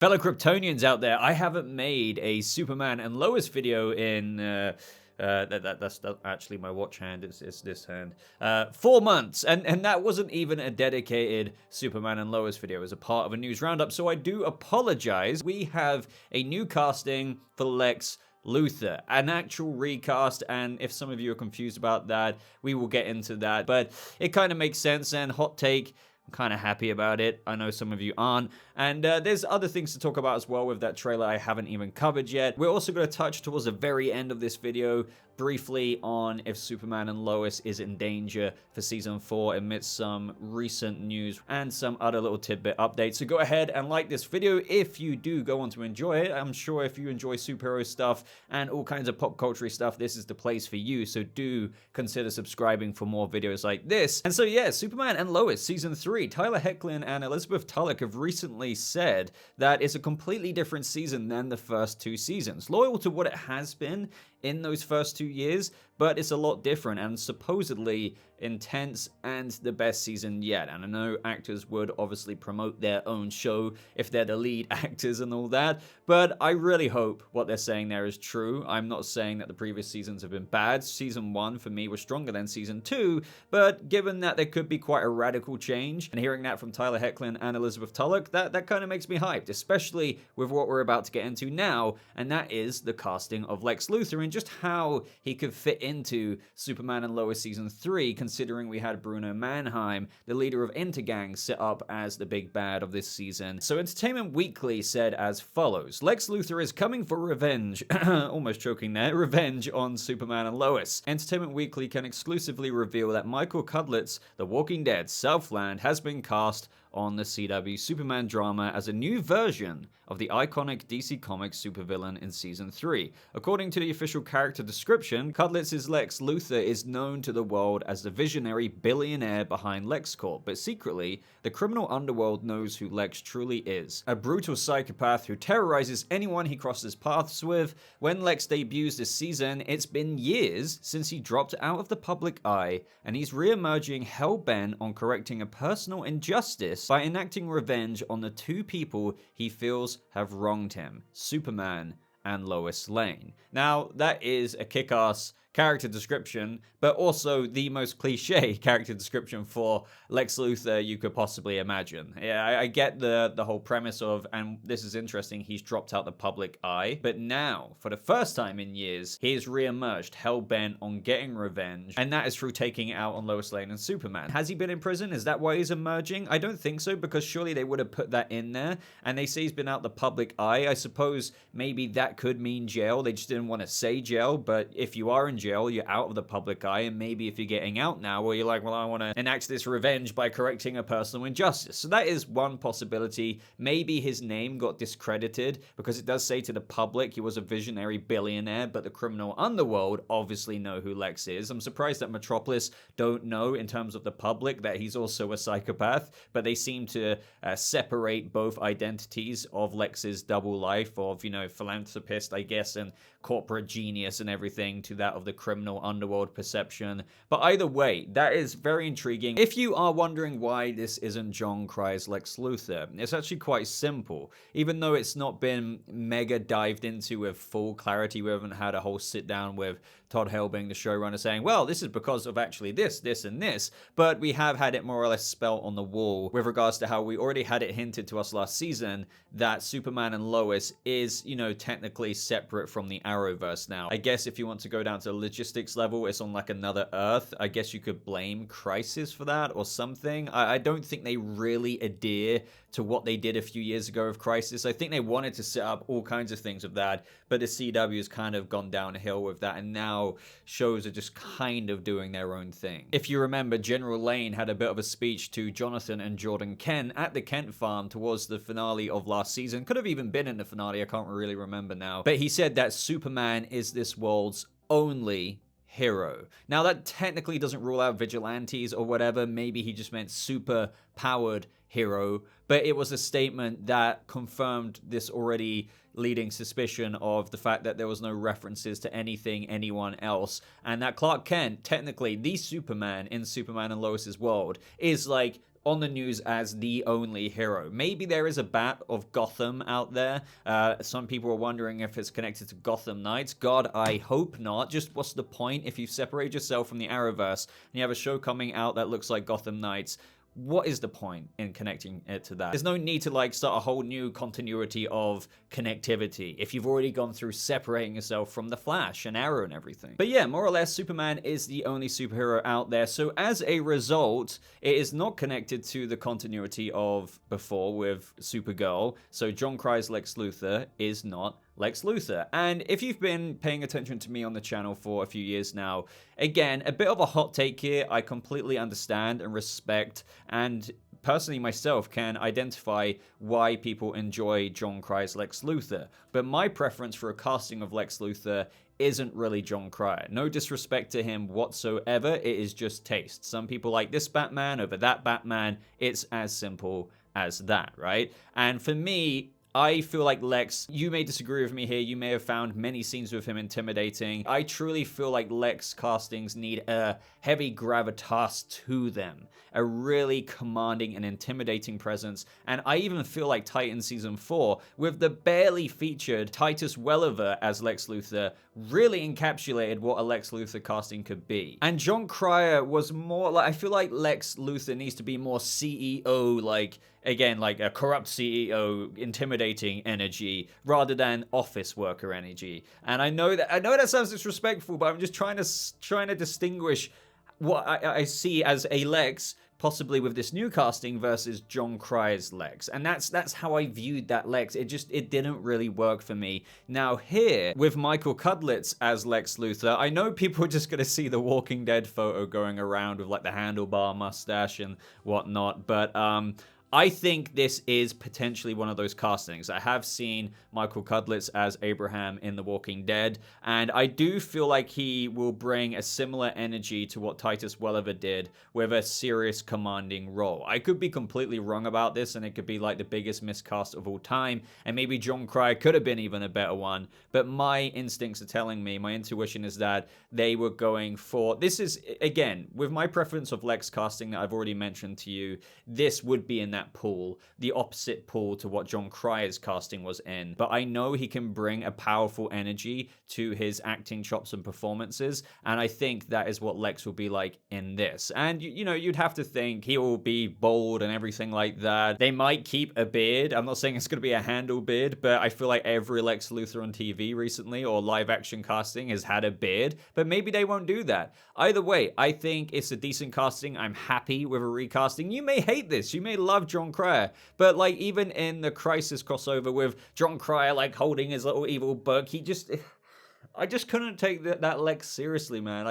Fellow Kryptonians out there, I haven't made a Superman and Lois video in, that's actually my watch hand, it's this hand, 4 months, and that wasn't even a dedicated Superman and Lois video. It was a part of a news roundup, so I do apologize. We have a new casting for Lex Luthor, an actual recast, and if some of you are confused about that, we will get into that, but it kind of makes sense. And hot take, kind of happy about it. I know some of you aren't. And there's other things to talk about as well with that trailer I haven't even covered yet. We're also going to touch towards the very end of this video briefly on if Superman and Lois is in danger for season 4 amidst some recent news and some other little tidbit updates. So go ahead and like this video if you do go on to enjoy it. I'm sure if you enjoy superhero stuff and all kinds of pop culture stuff, this is the place for you. So do consider subscribing for more videos like this. And so yeah, Superman and Lois season 3. Tyler Hoechlin and Elizabeth Tulloch have recently said that it's a completely different season than the first 2 seasons. Loyal to what it has been in those first 2 years, but it's a lot different and supposedly intense and the best season yet. And I know actors would obviously promote their own show if they're the lead actors and all that, but I really hope what they're saying there is true. I'm not saying that the previous seasons have been bad. Season 1 for me was stronger than season 2, but given that there could be quite a radical change, and hearing that from Tyler Hoechlin and Elizabeth Tulloch, that kind of makes me hyped, especially with what we're about to get into now, and that is the casting of Lex Luthor and just how he could fit into Superman and Lois season 3, considering we had Bruno Mannheim, the leader of Intergang, set up as the big bad of this season. So Entertainment Weekly said as follows: Lex Luthor is coming for revenge, almost choking there, revenge on Superman and Lois. Entertainment Weekly can exclusively reveal that Michael Cudlitz, The Walking Dead Southland, has been cast on the CW Superman drama as a new version of the iconic DC Comics supervillain in Season 3. According to the official character description, Cudlitz's Lex Luthor is known to the world as the visionary billionaire behind LexCorp, but secretly, the criminal underworld knows who Lex truly is. A brutal psychopath who terrorizes anyone he crosses paths with. When Lex debuts this season, it's been years since he dropped out of the public eye, and he's re-emerging hell-bent on correcting a personal injustice by enacting revenge on the 2 people he feels have wronged him, Superman and Lois Lane. Now, that is a kick-ass character description, but also the most cliche character description for Lex Luthor you could possibly imagine. Yeah, I get the whole premise of, and this is interesting, he's dropped out the public eye, but now, for the first time in years, he is re-emerged, hell-bent on getting revenge, and that is through taking it out on Lois Lane and Superman. Has he been in prison? Is that why he's emerging? I don't think so, because surely they would have put that in there, and they say he's been out the public eye. I suppose maybe that could mean jail. They just didn't want to say jail, but if you are in jail, you're out of the public eye, and maybe if you're getting out now, well, you're like, well, I want to enact this revenge by correcting a personal injustice. So that is one possibility. Maybe his name got discredited because it does say to the public he was a visionary billionaire, but the criminal underworld obviously know who Lex is. I'm surprised that Metropolis don't know in terms of the public that he's also a psychopath, but they seem to separate both identities of Lex's double life of, you know, philanthropist, I guess, and corporate genius and everything to that of the criminal underworld perception. But either way, that is very intriguing. If you are wondering why this isn't Jon Crye's Lex Luthor, it's actually quite simple. Even though it's not been mega dived into with full clarity, we haven't had a whole sit down with Todd Helbing, the showrunner, saying, well, this is because of actually this, this, and this, but we have had it more or less spelt on the wall with regards to how we already had it hinted to us last season that Superman and Lois is, you know, technically separate from the Arrowverse now. I guess if you want to go down to the logistics level, it's on like another Earth. I guess you could blame Crisis for that or something. I don't think they really adhere to what they did a few years ago with Crisis. I think they wanted to set up all kinds of things with that, but the CW has kind of gone downhill with that, and now shows are just kind of doing their own thing. If you remember, General Lane had a bit of a speech to Jonathan and Jordan Kent at the Kent farm towards the finale of last season. Could have even been in the finale, I can't really remember now. But he said that Superman is this world's only hero. Now, that technically doesn't rule out vigilantes or whatever. Maybe he just meant super powered hero, but it was a statement that confirmed this already leading suspicion of the fact that there was no references to anyone else, and that Clark Kent, technically the Superman in Superman and Lois's world, is like on the news as the only hero. Maybe there is a Bat of Gotham out there. Some people are wondering if it's connected to Gotham Knights. God, I hope not. Just what's the point if you separate yourself from the Arrowverse and you have a show coming out that looks like Gotham Knights? What is the point in connecting it to that? There's no need to like start a whole new continuity of connectivity if you've already gone through separating yourself from the Flash and Arrow and everything. But yeah, more or less, Superman is the only superhero out there. So as a result, it is not connected to the continuity of before with Supergirl. So Jon Crye's Lex Luthor is not Lex Luthor. And if you've been paying attention to me on the channel for a few years now, again, a bit of a hot take here. I completely understand and respect, and personally myself can identify why people enjoy Jon Crye's Lex Luthor. But my preference for a casting of Lex Luthor isn't really Jon Cryer. No disrespect to him whatsoever. It is just taste. Some people like this Batman over that Batman. It's as simple as that, right? And for me, I feel like Lex, you may disagree with me here, you may have found many scenes with him intimidating. I truly feel like Lex castings need a heavy gravitas to them, a really commanding and intimidating presence. And I even feel like Titan Season 4, with the barely featured Titus Welliver as Lex Luthor, really encapsulated what a Lex Luthor casting could be. And Jon Cryer was more like, I feel like Lex Luthor needs to be more CEO, like, again, like a corrupt CEO, intimidating energy, rather than office worker energy. And I know that sounds disrespectful, but I'm just trying to distinguish what I see as a Lex, possibly with this new casting, versus Jon Cryer's Lex. And that's how I viewed that Lex. It didn't really work for me. Now here, with Michael Cudlitz as Lex Luthor, I know people are just going to see the Walking Dead photo going around with like the handlebar mustache and whatnot, but I think this is potentially one of those castings. I have seen Michael Cudlitz as Abraham in The Walking Dead, and I do feel like he will bring a similar energy to what Titus Welliver did with a serious commanding role. I could be completely wrong about this, and it could be like the biggest miscast of all time, and maybe Jon Cryer could have been even a better one, but my instincts are telling me, my intuition is that they were going for, this is, again, with my preference of Lex casting that I've already mentioned to you, this would be in that pool, the opposite pool to what Jon Cryer's casting was in. But I know he can bring a powerful energy to his acting chops and performances, and I think that is what Lex will be like in this. And you know, you'd have to think he will be bold and everything like that. They might keep a beard. I'm not saying it's going to be a handle beard, but I feel like every Lex Luthor on TV recently or live action casting has had a beard, but maybe they won't do that. Either way, I think it's a decent casting. I'm happy with a recasting. You may hate this, you may love Jon Cryer, but like even in the Crisis crossover with Jon Cryer like holding his little evil book, I just couldn't take that Lex seriously, man.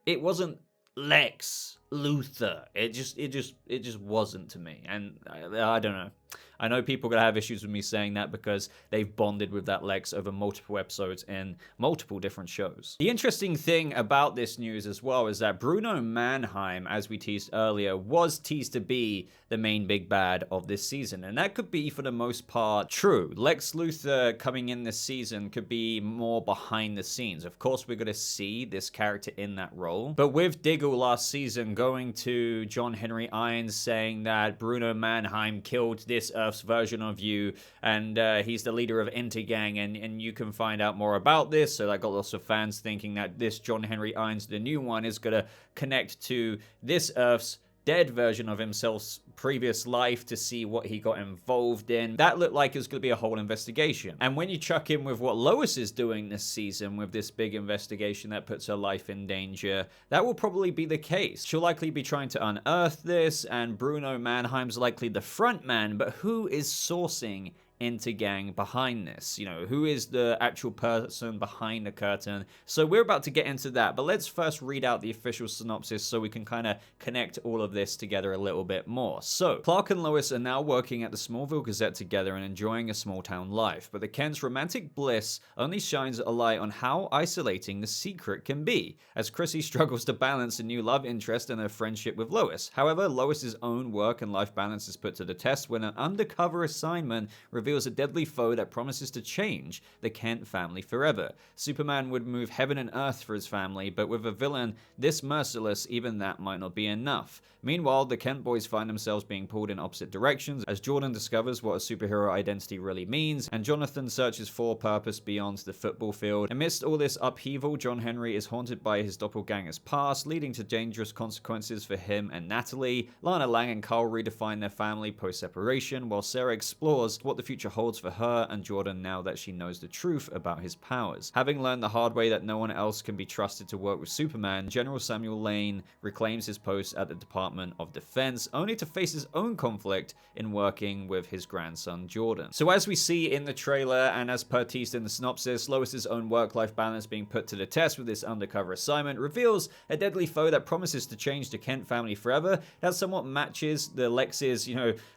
It wasn't Lex Luthor. It just wasn't to me, and I don't know. I know people are going to have issues with me saying that because they've bonded with that Lex over multiple episodes in multiple different shows. The interesting thing about this news as well is that Bruno Mannheim, as we teased earlier, was teased to be the main big bad of this season. And that could be, for the most part, true. Lex Luthor coming in this season could be more behind the scenes. Of course, we're going to see this character in that role. But with Diggle last season going to John Henry Irons saying that Bruno Mannheim killed this Earth's version of you, and he's the leader of Intergang, and you can find out more about this. So that got lots of fans thinking that this John Henry Irons, the new one, is going to connect to this Earth's dead version of himself's previous life to see what he got involved in. That looked like it was going to be a whole investigation. And when you chuck in with what Lois is doing this season with this big investigation that puts her life in danger, that will probably be the case. She'll likely be trying to unearth this, and Bruno Mannheim's likely the front man, but who is sourcing Intergang behind this? You know, who is the actual person behind the curtain? So we're about to get into that, but let's first read out the official synopsis so we can kind of connect all of this together a little bit more. boss. So, Clark and Lois are now working at the Smallville Gazette together and enjoying a small town life, but the Kent's romantic bliss only shines a light on how isolating the secret can be, as Chrissy struggles to balance a new love interest and her friendship with Lois. However, Lois's own work and life balance is put to the test when an undercover assignment reveals a deadly foe that promises to change the Kent family forever. Superman would move heaven and earth for his family, but with a villain this merciless, even that might not be enough. Meanwhile, the Kent boys find themselves being pulled in opposite directions as Jordan discovers what a superhero identity really means, and Jonathan searches for purpose beyond the football field. Amidst all this upheaval, John Henry is haunted by his doppelganger's past, leading to dangerous consequences for him and Natalie. Lana Lang and Carl redefine their family post-separation, while Sarah explores what the future holds for her and Jordan now that she knows the truth about his powers. Having learned the hard way that no one else can be trusted to work with Superman, General Samuel Lane reclaims his post at the Department of Defense, only to face his own conflict in working with his grandson Jordan. So as we see in the trailer, and as per teased in the synopsis, Lois's own work-life balance being put to the test with this undercover assignment reveals a deadly foe that promises to change the Kent family forever. That somewhat matches the Lex's,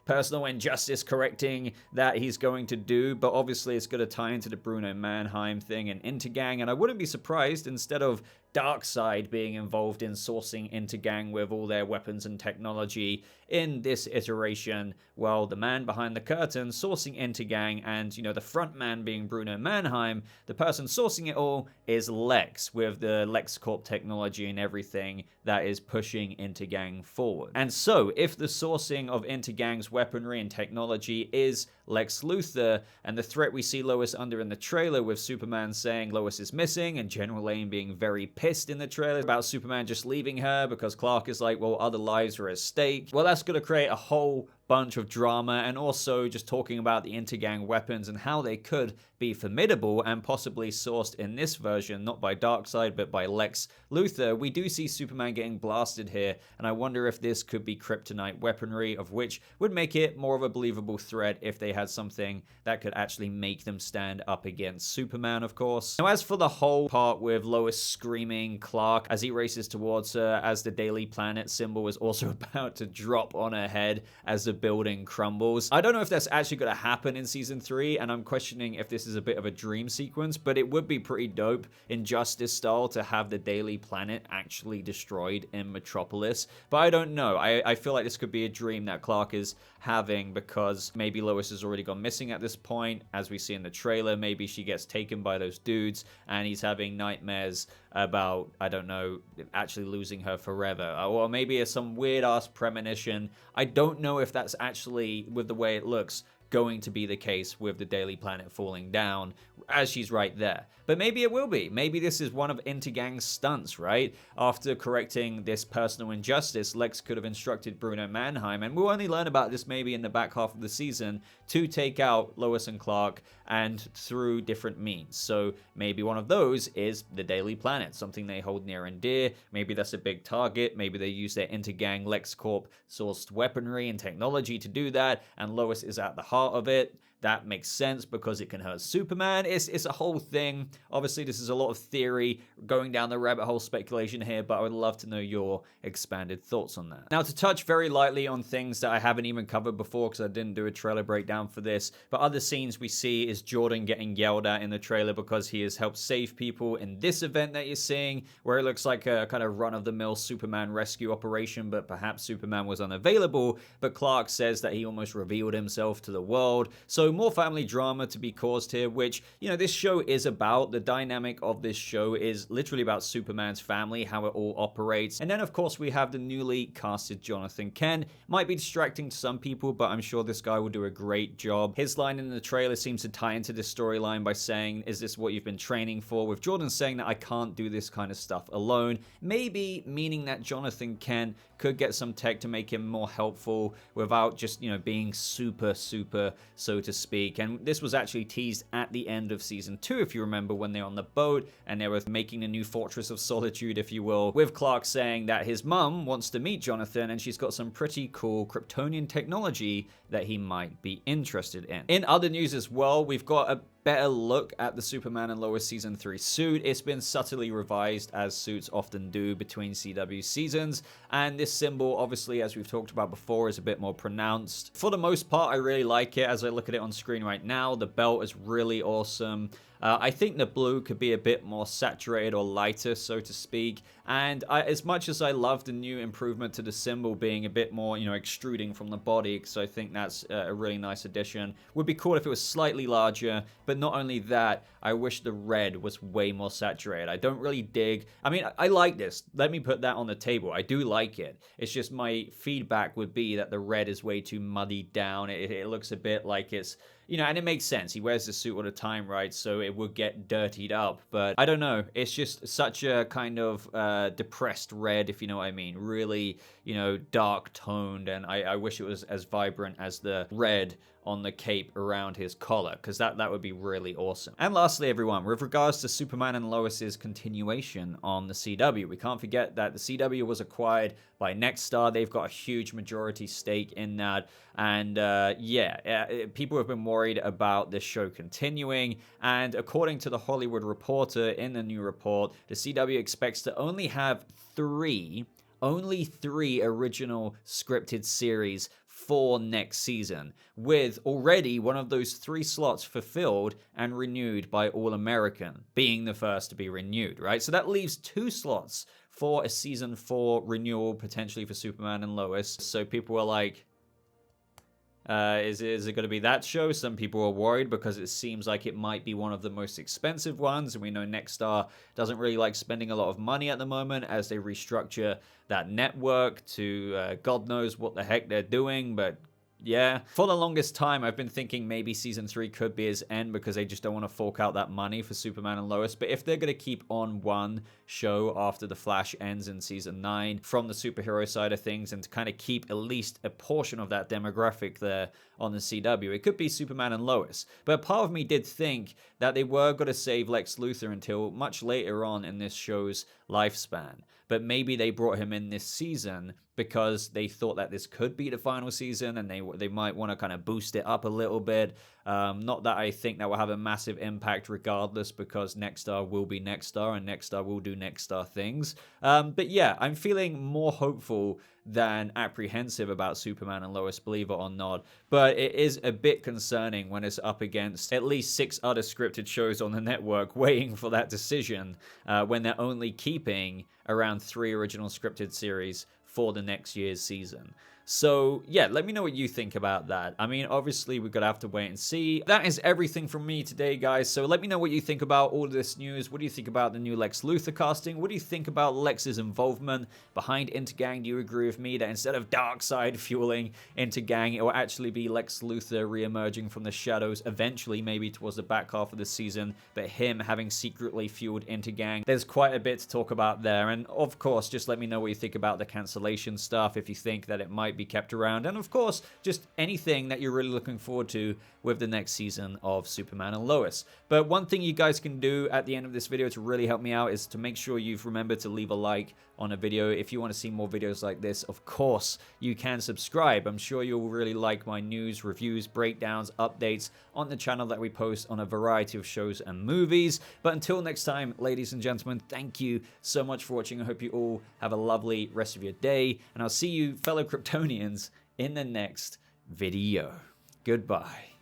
personal injustice correcting that he's going to do, but obviously it's going to tie into the Bruno Mannheim thing and Intergang, and I wouldn't be surprised instead of Darkseid being involved in sourcing Intergang with all their weapons and technology in this iteration, well, the man behind the curtain sourcing Intergang and, the front man being Bruno Mannheim, the person sourcing it all is Lex, with the LexCorp technology and everything that is pushing Intergang forward. And so, if the sourcing of Intergang's weaponry and technology is Lex Luthor, and the threat we see Lois under in the trailer with Superman saying Lois is missing and General Lane being very pissed in the trailer about Superman just leaving her because Clark is like, well, other lives are at stake. Well, that's going to create a whole bunch of drama, and also just talking about the Intergang weapons and how they could be formidable and possibly sourced in this version, not by Darkseid, but by Lex Luthor. We do see Superman getting blasted here, and I wonder if this could be kryptonite weaponry, of which would make it more of a believable threat if they had something that could actually make them stand up against Superman, of course. Now, as for the whole part with Lois screaming Clark as he races towards her, as the Daily Planet symbol is also about to drop on her head as the building crumbles. I don't know if that's actually going to happen in season 3, and I'm questioning if this is a bit of a dream sequence, but it would be pretty dope in Justice style to have the Daily Planet actually destroyed in Metropolis, but I don't know. I feel like this could be a dream that Clark is having, because maybe Lois has already gone missing at this point, as we see in the trailer. Maybe she gets taken by those dudes and he's having nightmares about, I don't know, actually losing her forever, or maybe it's some weird ass premonition. I don't know if that's actually, with the way it looks, going to be the case with the Daily Planet falling down as she's right there. But maybe it will be. Maybe this is one of Intergang's stunts, right? After correcting this personal injustice, Lex could have instructed Bruno Mannheim, and we'll only learn about this maybe in the back half of the season, to take out Lois and Clark, and through different means. So maybe one of those is the Daily Planet, something they hold near and dear. Maybe that's a big target. Maybe they use their Intergang LexCorp sourced weaponry and technology to do that, and Lois is at the heart of it. That makes sense because it can hurt Superman. It's a whole thing. Obviously, this is a lot of theory, going down the rabbit hole speculation here, but I would love to know your expanded thoughts on that. Now, to touch very lightly on things that I haven't even covered before because I didn't do a trailer breakdown for this, but other scenes we see is Jordan getting yelled at in the trailer because he has helped save people in this event that you're seeing, where it looks like a kind of run-of-the-mill Superman rescue operation, but perhaps Superman was unavailable, but Clark says that he almost revealed himself to the world. So more family drama to be caused here, which, this show is about. The dynamic of this show is literally about Superman's family, how it all operates. And then, of course, we have the newly casted Jonathan Kent. Might be distracting to some people, but I'm sure this guy will do a great job. His line in the trailer seems to tie into this storyline by saying, "Is this what you've been training for?" With Jordan saying that I can't do this kind of stuff alone. Maybe meaning that Jonathan Kent could get some tech to make him more helpful without just, being super, so to speak. And this was actually teased at the end of season 2, if you remember, when they're on the boat and they were making a new Fortress of Solitude, if you will, with Clark saying that his mum wants to meet Jonathan and she's got some pretty cool Kryptonian technology that he might be interested in. In other news as well, we've got a better look at the Superman and Lois Season 3 suit. It's been subtly revised, as suits often do between CW seasons, and this symbol, obviously, as we've talked about before, is a bit more pronounced. For the most part, I really like it. As I look at it on screen right now, the belt is really awesome. I think the blue could be a bit more saturated or lighter, so to speak. And as much as I love the new improvement to the symbol being a bit more, extruding from the body, because I think that's a really nice addition. Would be cool if it was slightly larger, but not only that, I wish the red was way more saturated. I don't really dig. I mean, I like this. Let me put that on the table. I do like it. It's just my feedback would be that the red is way too muddied down. It looks a bit like it's, and it makes sense. He wears the suit all the time, right? So it would get dirtied up. But I don't know. It's just such a kind of depressed red, if you know what I mean. Really, dark toned. And I wish it was as vibrant as the red on the cape around his collar, because that would be really awesome. And lastly, everyone, with regards to Superman and Lois's continuation on the CW, we can't forget that the CW was acquired by Nexstar. They've got a huge majority stake in that, and people have been worried about this show continuing, and according to the Hollywood Reporter in the new report, the CW expects to only have only three original scripted series for next season, with already one of those 3 slots fulfilled and renewed by All American, being the first to be renewed, right? So that leaves 2 slots for a season 4 renewal, potentially for Superman and Lois. So people were like, is it going to be that show? Some people are worried because it seems like it might be one of the most expensive ones, and we know Nexstar doesn't really like spending a lot of money at the moment as they restructure that network to God knows what the heck they're doing, but yeah. For the longest time, I've been thinking maybe season 3 could be his end because they just don't want to fork out that money for Superman and Lois. But if they're going to keep on one show after The Flash ends in season 9 from the superhero side of things, and to kind of keep at least a portion of that demographic there on the CW, it could be Superman and Lois. But part of me did think that they were going to save Lex Luthor until much later on in this show's lifespan. But maybe they brought him in this season because they thought that this could be the final season, and they might want to kind of boost it up a little bit. Not that I think that will have a massive impact regardless, because Nexstar will be Nexstar, and Nexstar will do Nexstar things. But yeah, I'm feeling more hopeful than apprehensive about Superman and Lois, believe it or not. But it is a bit concerning when it's up against at least 6 other scripted shows on the network waiting for that decision, when they're only keeping around 3 original scripted series for the next year's season. So yeah, let me know what you think about that. I mean, obviously we're gonna have to wait and see. That is everything from me today, guys. So let me know what you think about all of this news. What do you think about the new Lex Luthor casting? What do you think about Lex's involvement behind Intergang? Do you agree with me that instead of Darkseid fueling Intergang, it will actually be Lex Luthor re-emerging from the shadows eventually, maybe towards the back half of the season, but him having secretly fueled Intergang? There's quite a bit to talk about there. And of course, just let me know what you think about the cancellation stuff, if you think that it might be kept around, and of course just anything that you're really looking forward to with the next season of Superman and Lois. But one thing you guys can do at the end of this video to really help me out is to make sure you've remembered to leave a like on a video. If you want to see more videos like this, of course you can subscribe. I'm sure you'll really like my news, reviews, breakdowns, updates on the channel that we post on a variety of shows and movies. But until next time, ladies and gentlemen, thank you so much for watching. I hope you all have a lovely rest of your day, and I'll see you fellow Kryptonians in the next video. Goodbye.